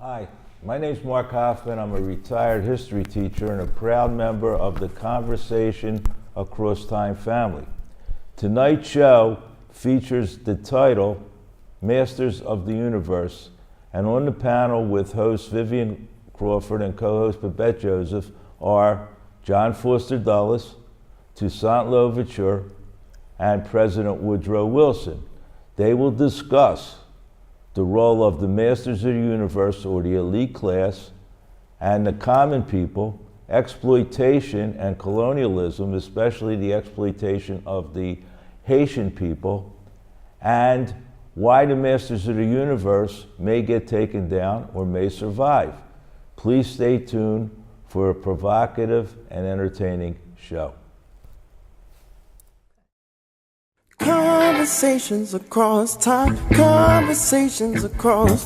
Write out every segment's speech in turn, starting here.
Hi, my name's Mark Hoffman. I'm a retired history teacher and a proud member of the Conversation Across Time family. Tonight's show features the title Masters of the Universe, and on the panel with host Vivian Crawford and co-host Babette Joseph are John Foster Dulles, Toussaint Louverture, and President Woodrow Wilson. They will discuss the role of the Masters of the Universe, or the elite class, and the common people, exploitation and colonialism, especially the exploitation of the Haitian people, and why the Masters of the Universe may get taken down or may survive. Please stay tuned for a provocative and entertaining show. Conversations across time, conversations across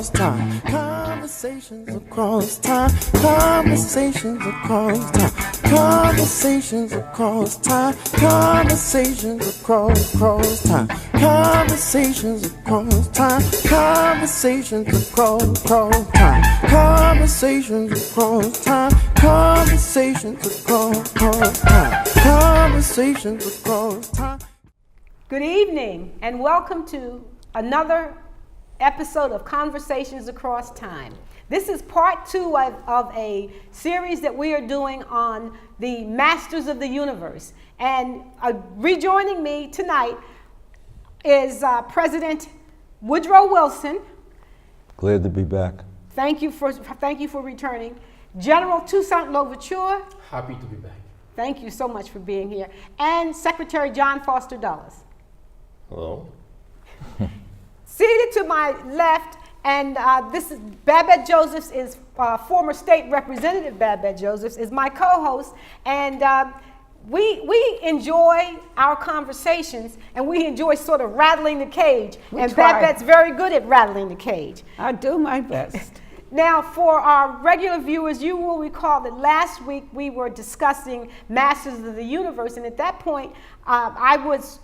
time, conversations across time, conversations across time, conversations across time, conversations across time, conversations across time, conversations across time, conversations across time, conversations across time, conversations across time. Good evening, and welcome to another episode of Conversations Across Time. This is part 2 of a series that we are doing on the Masters of the Universe. And rejoining me tonight is President Woodrow Wilson. Glad to be back. Thank you for returning. General Toussaint Louverture. Happy to be back. Thank you so much for being here. And Secretary John Foster Dulles. Hello. Seated to my left, and this is Babette Josephs, is former state representative Babette Josephs, is my co-host, and we enjoy our conversations, and we enjoy sort of rattling the cage. Babette's very good at rattling the cage. I do my best. Now, for our regular viewers, you will recall that last week we were discussing Masters of the Universe, and at that point, I was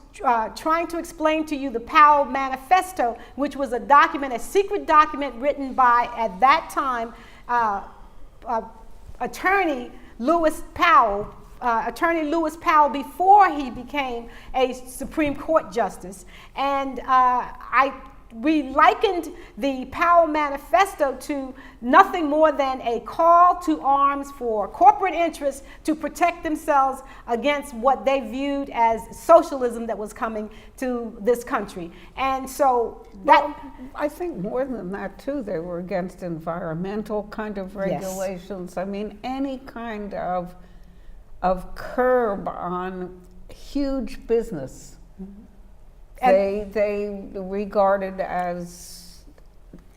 trying to explain to you the Powell Manifesto, which was a document, a secret document written by, at that time, Attorney Lewis Powell, before he became a Supreme Court justice. And we likened the Powell Manifesto to nothing more than a call to arms for corporate interests to protect themselves against what they viewed as socialism that was coming to this country. And so I think more than that too, they were against environmental kind of regulations. Yes. I mean, any kind of curb on huge business. They regarded as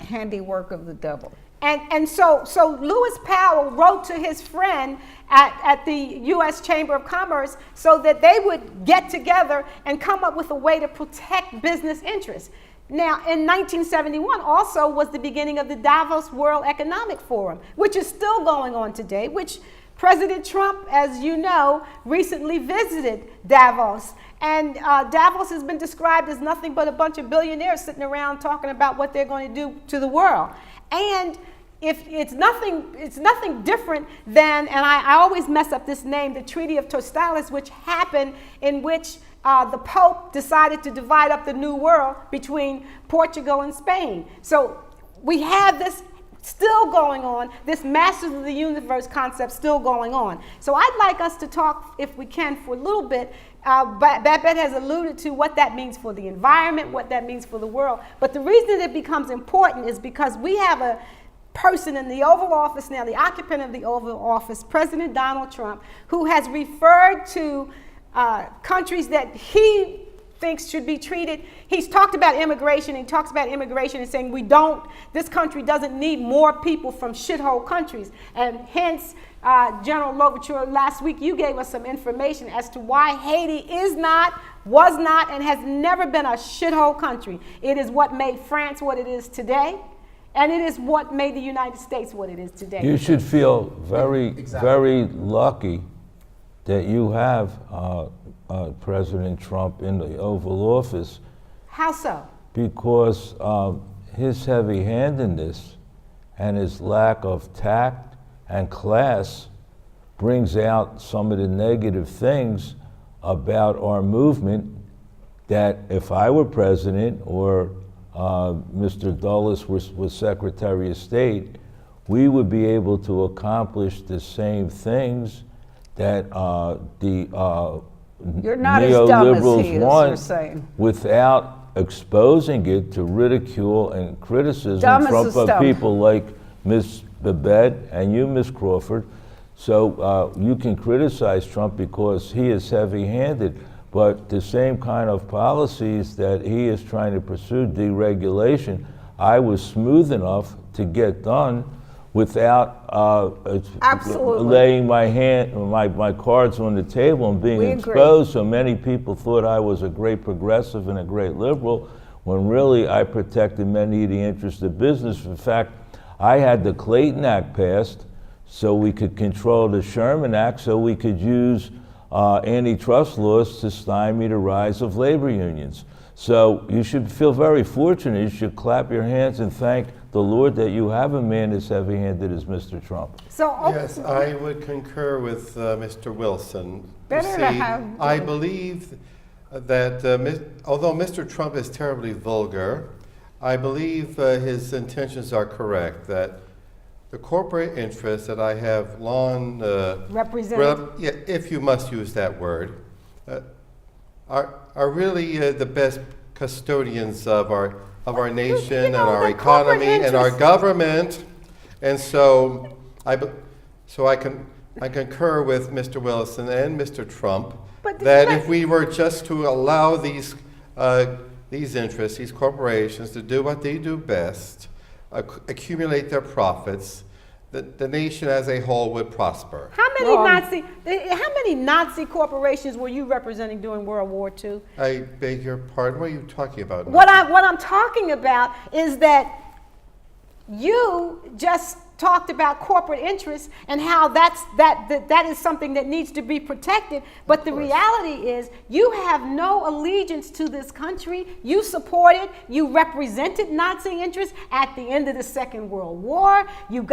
handiwork of the devil. And so Lewis Powell wrote to his friend at the U.S. Chamber of Commerce so that they would get together and come up with a way to protect business interests. Now, in 1971 also was the beginning of the Davos World Economic Forum, which is still going on today, which President Trump, as you know, recently visited Davos. And Davos has been described as nothing but a bunch of billionaires sitting around talking about what they're going to do to the world. And if it's nothing different than, and I always mess up this name, the Treaty of Toussaint, which happened in which the Pope decided to divide up the New World between Portugal and Spain. So we have this still going on, this Masters of the Universe concept still going on. So I'd like us to talk, if we can, for a little bit. Babette has alluded to what that means for the environment, what that means for the world. But the reason it becomes important is because we have a person in the Oval Office now, the occupant of the Oval Office, President Donald Trump, who has referred to countries that he thinks should be treated. He's talked about immigration, and he talks about immigration and saying this country doesn't need more people from shithole countries. And hence, General Louverture, last week you gave us some information as to why Haiti was not, and has never been a shithole country. It is what made France what it is today, and it is what made the United States what it is today. You should feel very lucky that you have President Trump in the Oval Office. How so? Because his heavy-handedness and his lack of tact and class brings out some of the negative things about our movement that if I were president or Mr. Dulles was Secretary of State, we would be able to accomplish the same things that the You're not as dumb as neoliberals he is, you're want saying. without exposing it to ridicule and criticism Dumb as a from stump. people like Ms. Babette and you, Ms. Crawford. So you can criticize Trump because he is heavy-handed, but the same kind of policies that he is trying to pursue, deregulation, I was smooth enough to get done without Absolutely. laying my cards on the table and being We agree. exposed. So many people thought I was a great progressive and a great liberal, when really I protected many of the interests of business. In fact, I had the Clayton Act passed so we could control the Sherman Act, so we could use antitrust laws to stymie the rise of labor unions. So you should feel very fortunate. You should clap your hands and thank the Lord that you have a man as heavy-handed as Mr. Trump. So, Yes, I would concur with Mr. Wilson. Better to have- I believe that although Mr. Trump is terribly vulgar, I believe his intentions are correct, that the corporate interests that I have long represented. yeah, if you must use that word, are really the best custodians of our nation and know, our the corporate economy and our interests- government, and so I concur with Mr. Wilson and Mr. Trump But- that but- if we were just to allow these interests, these corporations, to do what they do best, accumulate their profits, the nation as a whole would prosper. How many Wrong. Nazi corporations were you representing during World War II? I beg your pardon. What are you talking about? What I'm talking about is that you just talked about corporate interests and how that is something that needs to be protected. But the reality is you have no allegiance to this country. You supported, you represented Nazi interests at the end of the Second World War. You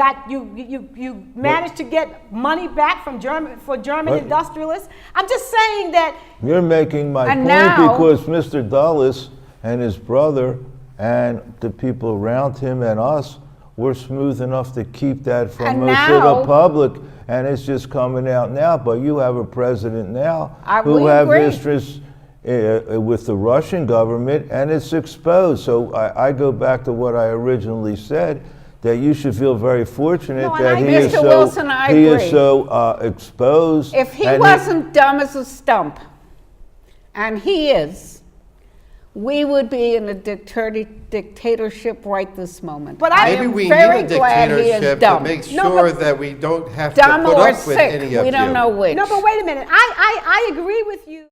managed to get money back from German What? industrialists. I'm just saying that You're making my And point now- because Mr. Dulles and his brother and the people around him and us were smooth enough to keep that from And most of now- the public, and it's just coming out now. But you have a president now who we have agree. interests with the Russian government, and it's exposed. So I go back to what I originally said, that you should feel very fortunate No, and that I- he is Mr. so Wilson, I he agree. is so exposed. If he and wasn't dumb as a stump, and he is, we would be in a dictatorship right this moment. But I Maybe am we very need a glad he is dictatorship to dumb. make No, sure but- that we don't have Dumb to put or up with sick, any of we don't you. know which. no, but wait a minute. I agree with you.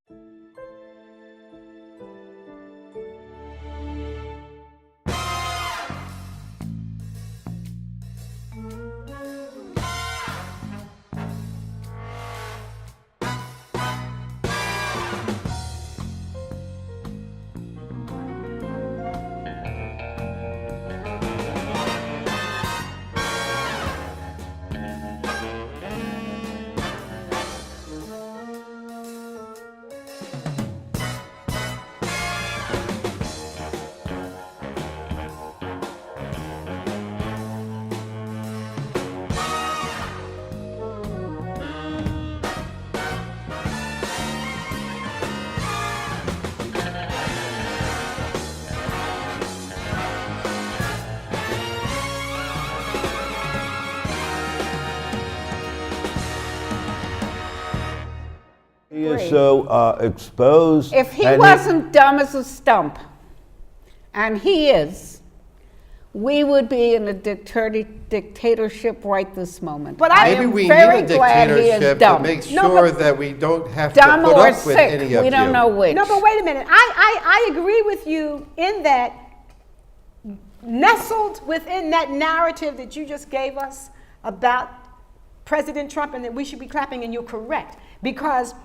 He is so exposed. If he and wasn't dumb as a stump, and he is, we would be in a dictatorship right this moment. But I Maybe am we very need a glad he is dictatorship to dumb. make No, sure but- that we don't have Dumb to put or up with sick, any of we don't you. know which. No, but wait a minute. I agree with you in that nestled within that narrative that you just gave us about President Trump and that we should be clapping, and you're correct, because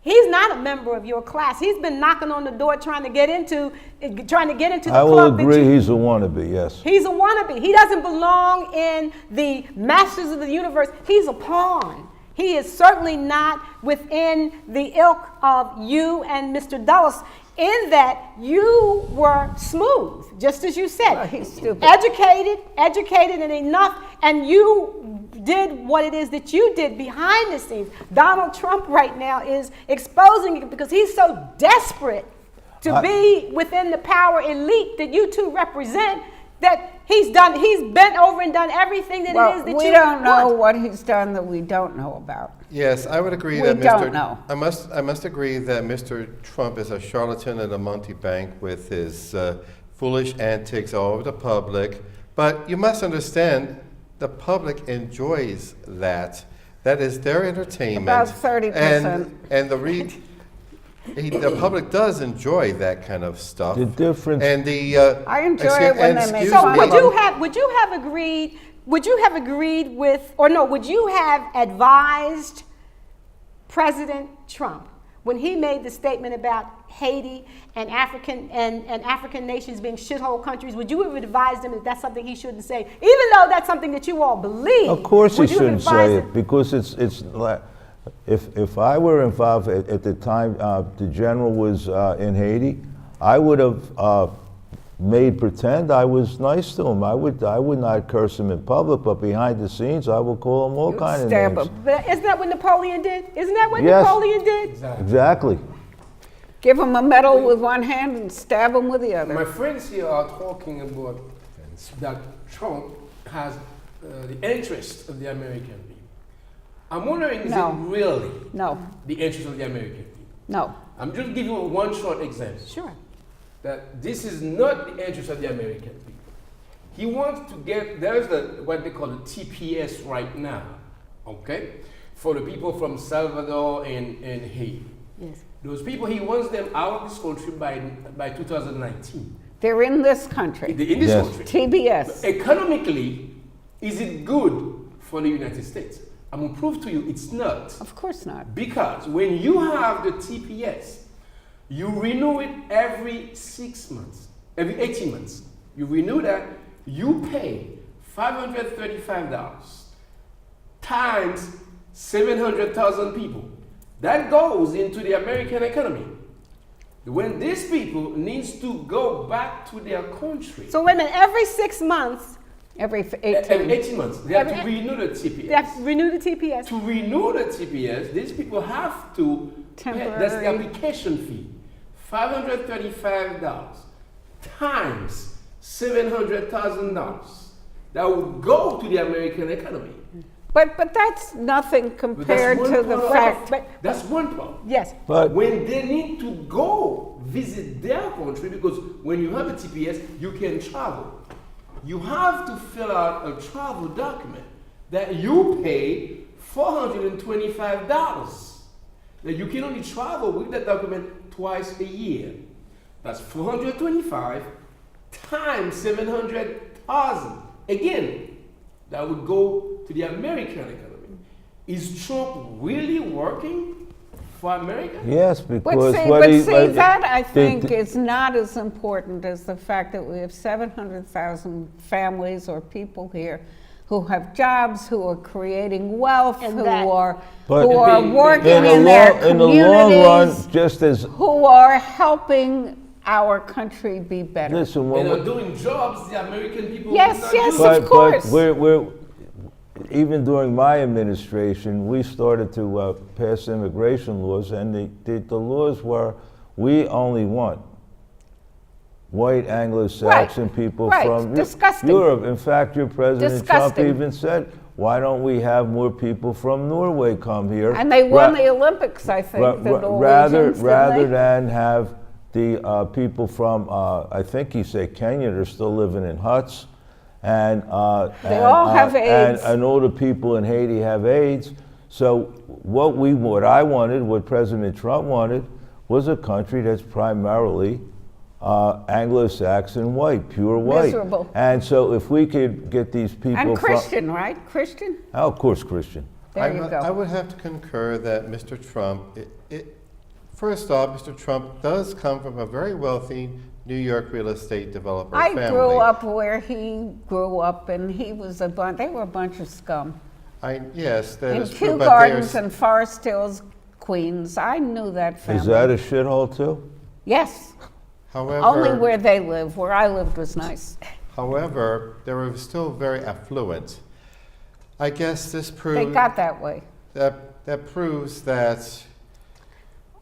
He's not a member of your class. He's been knocking on the door trying to get into the I will club. agree he's a wannabe, yes. He's a wannabe. He doesn't belong in the masters of the universe. He's a pawn. He is certainly not within the ilk of you and Mr. Dulles, in that you were smooth, just as you said. Well, he's stupid. Educated and enough, and you did what it is that you did behind the scenes. Donald Trump right now is exposing you because he's so desperate to be within the power elite that you two represent, that he's bent over and done everything that it is that we you don't know want. what he's done that we don't know about. Yes, I would agree We that don't know. I must agree that Mr. Trump is a charlatan and a Monty Bank with his foolish antics all over the public. But you must understand, the public enjoys that. That is their entertainment. About 30%. And the public does enjoy that kind of stuff. The difference. And the I enjoy it when they make excuse So fun me. of would you have agreed with, or no, would you have advised President Trump when he made the statement about Haiti and African nations being shithole countries? Would you have advised him that that's something he shouldn't say, even though that's something that you all believe? Of course he Would you have shouldn't say advised it, him? because it's like, if I were involved at the time the general was in Haiti, I would have made pretend I was nice to him. I would not curse him in public, but behind the scenes I would call him all You'd kind of stab names. him. But isn't that what Napoleon did? Isn't that what Yes. Napoleon did? Exactly. Give him a medal with one hand and stab him with the other. My friends here are talking about that Trump has the interest of the American people. I'm wondering, is No. it really No, the interest of the American people? no. I'm just giving you one short example. Sure. That this is not the interest of the American people. He wants to get, there's what they call the TPS right now, okay? For the people from Salvador and Haiti. Yes. Those people, he wants them out of this country by 2019. They're in this country. In this Yes. country. TBS. Economically, is it good for the United States? I'm going to prove to you it's not. Of course not. Because when you have the TPS, you renew it every 6 months, every 18 months. You renew that, you pay $535 times 700,000 people. That goes into the American economy. When these people needs to go back to their country, So wait a minute, every 6 months, Every every 18. 18 months, they have to Every- renew the TPS. they have to renew the TPS. To renew the TPS, these people have to pay, that's the Temporary. application fee, $535 times $700,000. That would go to the American economy. But that's nothing But compared that's to one the problem. fact. That's one problem. Yes. But When they need to go visit their country, because when you have a TPS, you can travel. You have to fill out a travel document that you pay $425. That you can only travel with that document twice a year. That's 425 times 700,000. Again, that would go to the American economy. Is Trump really working for America? yes, But because see, what he, what- that I the- think is not as important as the fact that we have 700,000 families or people here who have jobs, who are creating wealth, And who that- are But- working in in their the long run, communities, just as who are helping our country be better. listen, They when are doing jobs the American people Yes, do not yes, do. of course. we're even during my administration, we started to pass immigration laws, and the laws were, we only want white Anglo-Saxon people right. from Disgusting. Europe. In fact, your President Trump Disgusting. even said, why don't we have more people from Norway come here? And they won Ra- the Olympics, I think, Ra- the ra- Norwegians, rather didn't they? than have the people from, I think he said Kenya, they're still living in huts, and They all have AIDS. and all the people in Haiti have AIDS. So what I wanted, what President Trump wanted, was a country that's primarily Anglo-Saxon white, pure white. Miserable. And so if we could get these people And from, Christian, right? Christian? oh, of course, Christian. There you I go. would have to concur that Mr. Trump, First off, Mr. Trump does come from a very wealthy New York real estate developer I family. grew up where he grew up, and he was they were a bunch of scum. Yes, that In is true, Kew but Gardens there's, and Forest Hills, Queens. I knew that family. Is that a shithole too? Yes. however, Only where they live. Where I lived was nice. however, they were still very affluent. I guess this proves They got that way. that proves that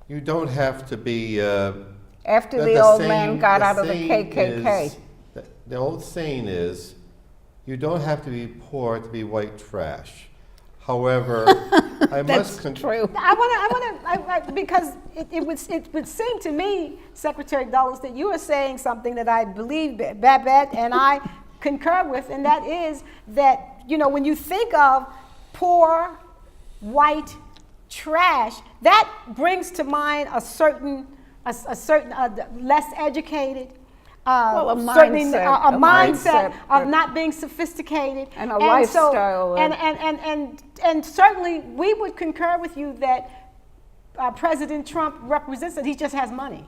you don't have to be. After the old man got out of the KKK. The old saying is, you don't have to be poor to be white trash. However, I That's must true. Because it would seem to me, Secretary Dulles, that you are saying something that I believe, Babette, and I concur with, and that is that, you know, when you think of poor, white trash, that brings to mind a certain less educated, Well, certainly mindset, a mindset of but- not being sophisticated And a lifestyle. and certainly we would concur with you that President Trump represents that he just has money.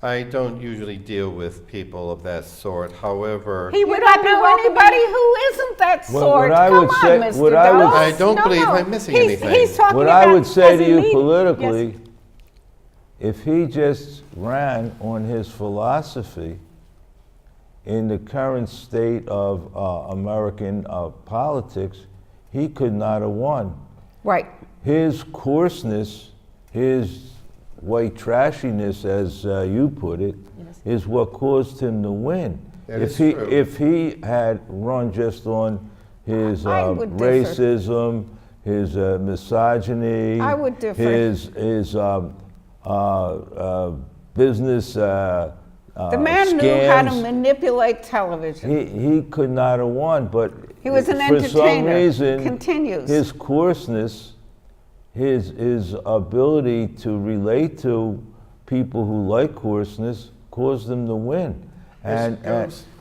I don't usually deal with people of that sort. However, He You would not don't be know welcoming. anybody who isn't that Well, sort. what I Come would on, say- Mr. what I would- Dulles. I don't believe I'm missing anything. He's talking What about I would say as to a you leader. politically, Yes. if he just ran on his philosophy in the current state of American politics, he could not have won. Right. His coarseness, his white trashiness, as you put it, is what caused him to win. That If is he true. if he had run just on his I would differ. racism, his misogyny, I would differ. his business The man knew how to manipulate television. he could not have won, but He was an for some entertainer. reason, Continues. his coarseness, his ability to relate to people who like coarseness, caused him to win.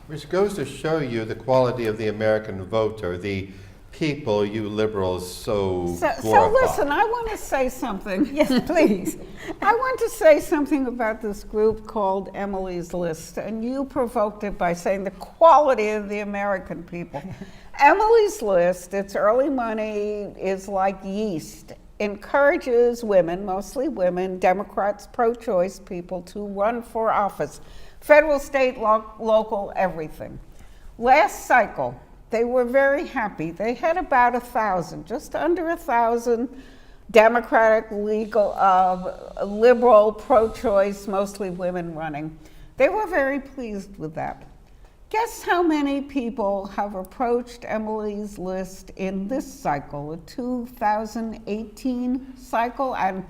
Which goes to show you the quality of the American voter, the people you liberals so So glorify. listen, I want to say something. Yes, please. I want to say something about this group called Emily's List, and you provoked it by saying the quality of the American people. Emily's List, its early money is like yeast, encourages women, mostly women, Democrats, pro-choice people, to run for office. Federal, state, local, everything. Last cycle, they were very happy. They had about 1,000, just under 1,000 Democratic, legal, liberal, pro-choice, mostly women running. They were very pleased with that. Guess how many people have approached Emily's List in this cycle, the 2018 cycle? And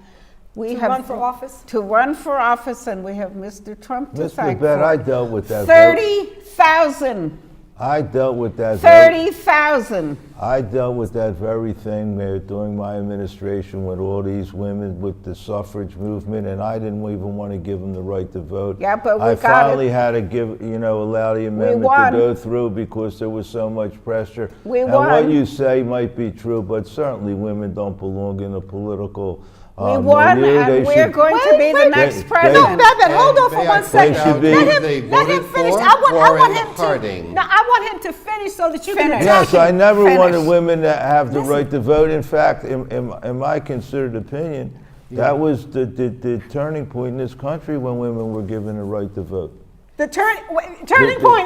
we To have run for office? To run for office, and we have Mr. Trump to Mr. thank Bett, for. I dealt with that. 30,000. I dealt with that. 30,000. I dealt with that very thing during my administration with all these women with the suffrage movement, and I didn't even want to give them the right to vote. Yeah, but we I got finally it. had to allow the amendment won. to go through because there was so much pressure. We and won. what you say might be true, but certainly women don't belong in a political We won, milieu. and They we're should- going to be the next they- president. Babette, hold on for May I one point second. should out be- who Let they him voted finish. for? I want Warren him Harding. to. No, I want him to finish so that you can Finish. attack Yes, I him. never Finish. wanted women to have the right to vote. In fact, in my considered opinion, that was the turning point in this country when women were given the right to vote. The turning point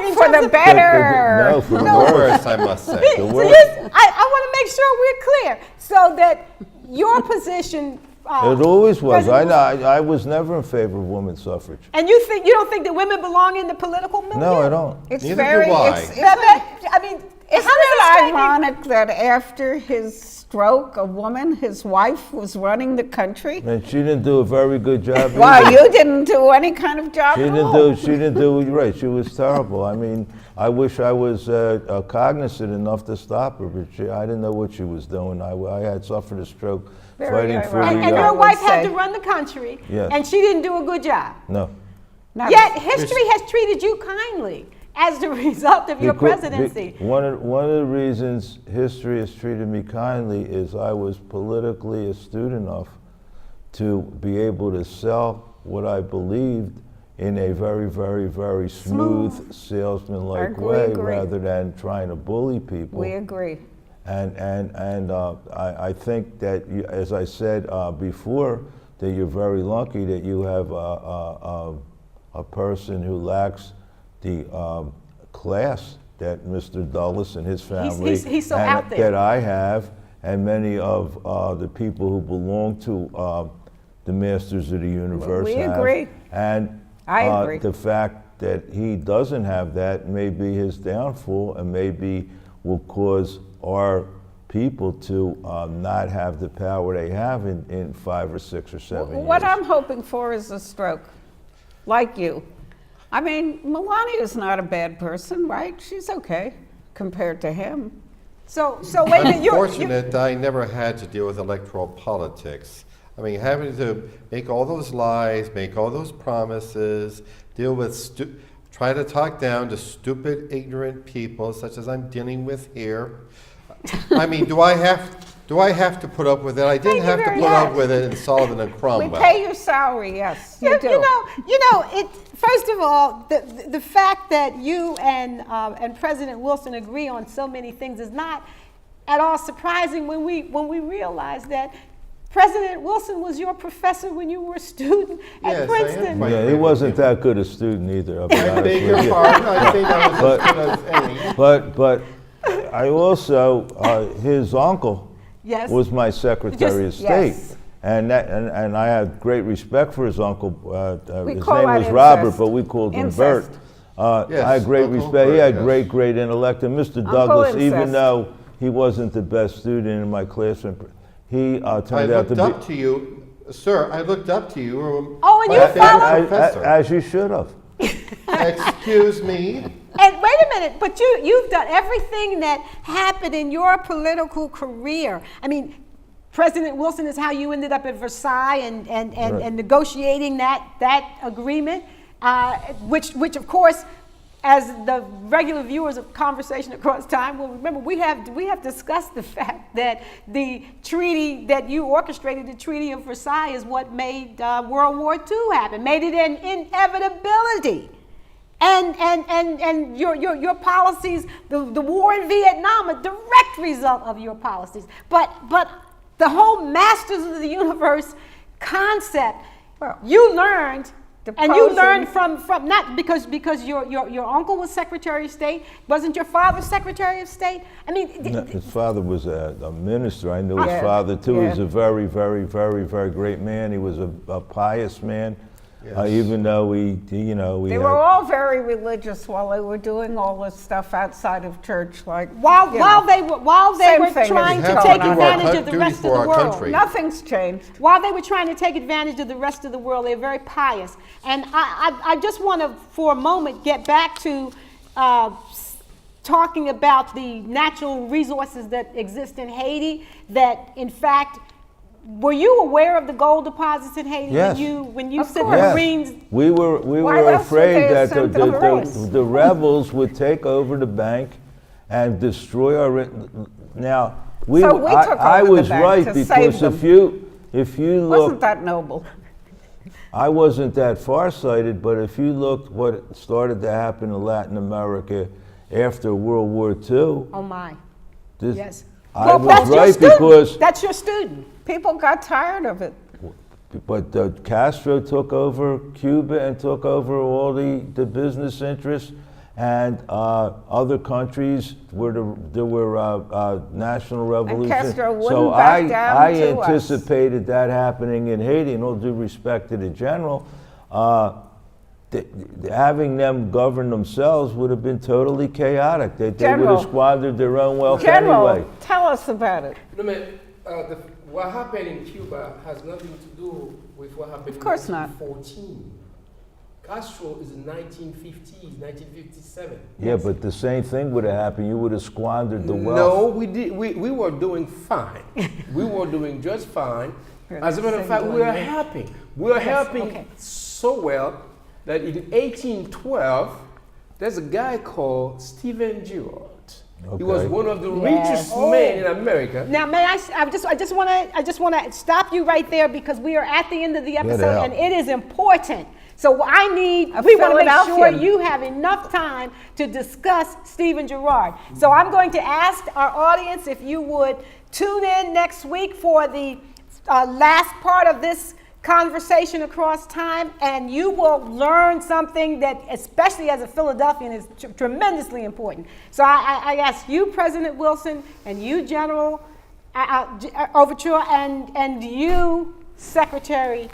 in For terms the of better. No, for the The worse. worst, I must say. The So worst. I want to make sure we're clear so that your position. It always was. President I was never in favor of women's suffrage. And you don't think that women belong in the political milieu? No, I don't. It's Neither do very. I. I mean, Isn't how does it that strike you? ironic that after his stroke, a woman, his wife, was running the country? And she didn't do a very good job. Well, either. you didn't do any kind of job She at didn't all. do. She didn't do it right. She was terrible. I mean, I wish I was cognizant enough to stop her, but I didn't know what she was doing. I had suffered a stroke Very fighting for ironic. the. And I your would wife had say. to run the country, Yes. and she didn't do a good job. No. Not- Yet history has treated you kindly as the result of your presidency. One of the reasons history has treated me kindly is I was politically astute enough to be able to sell what I believed in a very, very, very smooth salesman-like way, rather than trying to bully people. We agree. I think that, as I said before, that you're very lucky that you have a person who lacks the class that Mr. Dulles and his family he's so out there. that I have, and many of the people who belong to the Masters of the Universe We have. agree. And I agree. the fact that he doesn't have that may be his downfall, and maybe will cause our people to not have the power they have in 5 or 6 or 7 years. What I'm hoping for is a stroke, like you. I mean, Melania's not a bad person, right? She's okay compared to him. So wait a minute. Unfortunate, I never had to deal with electoral politics. I mean, having to make all those lies, make all those promises, deal with, try to talk down to stupid, ignorant people, such as I'm dealing with here. I mean, do I have to put up with it? I didn't have to put up with it in Sullivan and Cromwell. We pay your salary, yes, you do. You know. First of all, the fact that you and President Wilson agree on so many things is not at all surprising when we realize that President Wilson was your professor when you were a student at Princeton. Yeah, he wasn't that good a student either. I'll be I honest beg with your you. pardon. I think I was as good as any. But I also, his uncle Yes. was my Secretary of State. Yes. And I had great respect for his uncle. His call name that was Robert, incest. but we called him Incest. Bert. Yes, I had great Uncle respect. He Bert, had yes. great intellect. And Mr. Uncle Douglas, even incest. though he wasn't the best student in my class, he I turned out to looked be. up to you, sir. I looked up to you. Oh, and my you favorite followed- professor. As you should have. Excuse me. And wait a minute, but you've done everything that happened in your political career. I mean, President Wilson is how you ended up at Versailles and negotiating that agreement, which of course, as the regular viewers of Conversation Across Time will remember, we have discussed the fact that the treaty that you orchestrated, the Treaty of Versailles, is what made World War II happen, made it an inevitability. And your policies, the war in Vietnam, a direct result of your policies. But the whole Masters of the Universe concept, you learned. And you learned from not because your uncle was Secretary of State. Wasn't your father Secretary of State? I mean, No, his father was a minister. I knew his father too. He was a very, very, very, very great man. He was a pious man. Yes. Even though we They had, were all very religious while they were doing all this stuff outside of church, like while they were thing trying is to going take on. advantage of the Duty rest of for the our world. country. Nothing's changed. While they were trying to take advantage of the rest of the world, they're very pious. And I just want to, for a moment, get back to talking about the natural resources that exist in Haiti, that in fact, were you aware of the gold deposits in Haiti Yes. when you Of sent course. Yes. Marines? we were Why else would afraid they have that sent the Marines? the rebels would take over the bank and destroy our. Now So we took I over the was bank right to because save if you Wasn't look, that noble? I wasn't that farsighted, but if you looked what started to happen in Latin America after World War II, Oh my, this, yes. I Well, was that's your right student. because. That's your student. People got tired of it. But Castro took over Cuba and took over all the business interests, and other countries where there were national revolutions. Castro wouldn't So back down I to us. anticipated that happening in Haiti, and all due respect to the general, having them govern themselves would have been totally chaotic. They would General. have squandered their own wealth General, anyway. tell us about it. No, man, what happened in Cuba has nothing to do with what happened Of course in not. 1914. Castro is in 1950s, 1957. Yeah, but the same thing would have happened. You would have squandered the wealth. No, we did. We were doing fine. We were doing just fine. As a matter of fact, we were helping. We were helping so well that in 1812, there's a guy called Stephen Girard. He was Okay. one of the Yes. richest men in America. Now, may I just want to stop you right there because we are at the end of the episode out. and it is important. So we want to make sure Philadelphian. you have enough time to discuss Stephen Girard. So I'm going to ask our audience if you would tune in next week for the last part of this conversation across time, and you will learn something that, especially as a Philadelphian, is tremendously important. So I ask you, President Wilson, and you, General Overture, and you, Secretary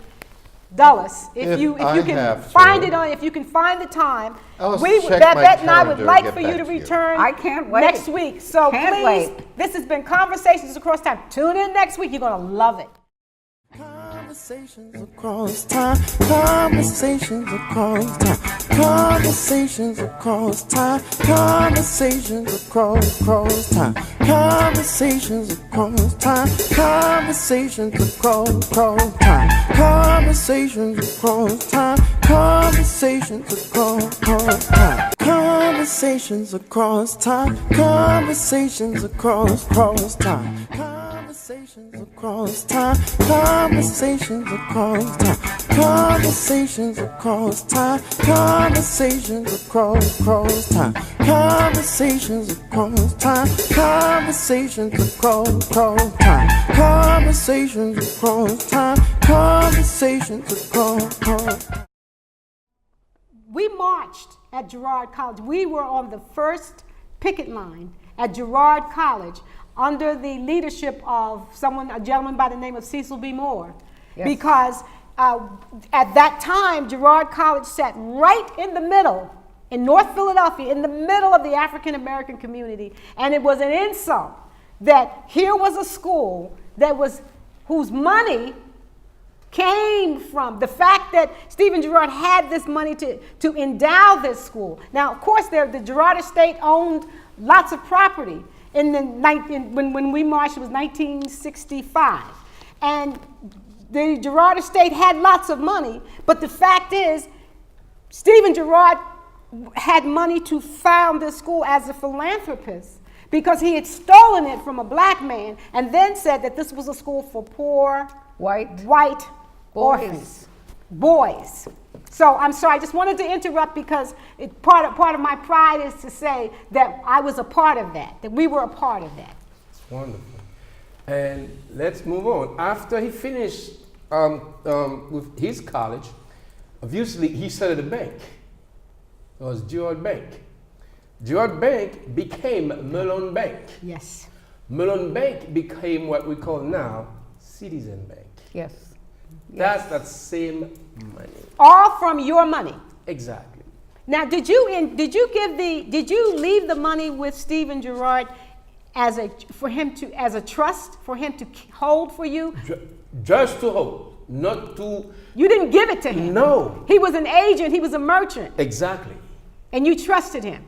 Dulles, if you can find it on, if you can find the time, Bette and I would like for you to return. I can't wait. Next week. So Can't please, wait. this has been Conversations Across Time. Tune in next week. You're going to love it. Conversations across time, conversations across time, conversations across time, conversations across time, conversations across time, conversations across time, conversations across time, conversations across time, conversations across time, conversations across time. Conversations across time, conversations across time, conversations across time, conversations across time, conversations across time, conversations across time, conversations across time, conversations across time. We marched at Girard College. We were on the first picket line at Girard College under the leadership of a gentleman by the name of Cecil B. Moore. Yes. Because at that time, Girard College sat right in the middle, in North Philadelphia, in the middle of the African American community, and it was an insult that here was a school whose money came from the fact that Stephen Girard had this money to endow this school. Now, of course, the Girard estate owned lots of property. When we marched, it was 1965. And the Girard estate had lots of money, but the fact is, Stephen Girard had money to found this school as a philanthropist because he had stolen it from a black man and then said that this was a school for poor white orphans, boys. So I'm sorry, I just wanted to interrupt because part of my pride is to say that I was a part of that we were a part of that. It's wonderful. And let's move on. After he finished with his college, obviously he started a bank. It was Girard Bank. Girard Bank became Mellon Bank. Yes. Mellon Bank became what we call now Citizen Bank. Yes. That's that same money. All from your money. Exactly. Now, did you leave the money with Stephen Girard as a trust for him to hold for you? Just to hold, not to. You didn't give it to him. No. He was an agent. He was a merchant. Exactly. And you trusted him.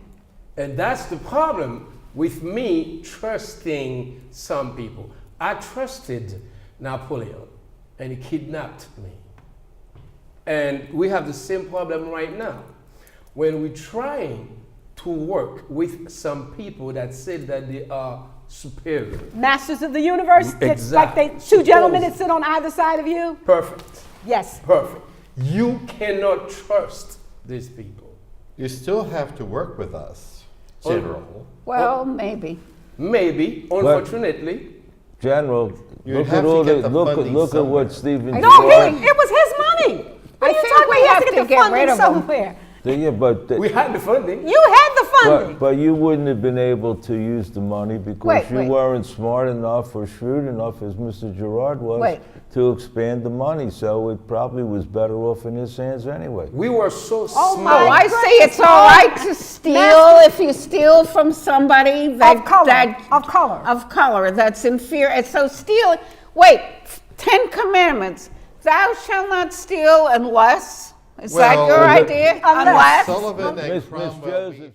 And that's the problem with me trusting some people. I trusted Napoleon, and he kidnapped me. And we have the same problem right now. When we're trying to work with some people that said that they are superior. Masters of the universe? Exactly. Like two gentlemen that sit on either side of you? Perfect. Yes. Perfect. You cannot trust these people. You still have to work with us, General. Well, maybe. Maybe, unfortunately. General, You look have at to all get the the look funding at somewhere. what Stephen No, Girard. it was his money. What are you think talking about? we He has have to to get the get rid funding of them. somewhere. Yeah, but We had the funding. You had the funding. but you wouldn't have been able to use the money because you Wait. weren't smart enough or shrewd enough as Mr. Girard was Wait. to expand the money. So it probably was better off in his hands anyway. We were so Oh, smart. my Oh, I goodness, say it's all right to steal if you steal from somebody Of color. of color that's inferior. So steal. Wait, 10 Commandments. Thou shalt not steal unless. Is that Well, your idea? Unless. Sullivan and Miss Cromwell. Joseph.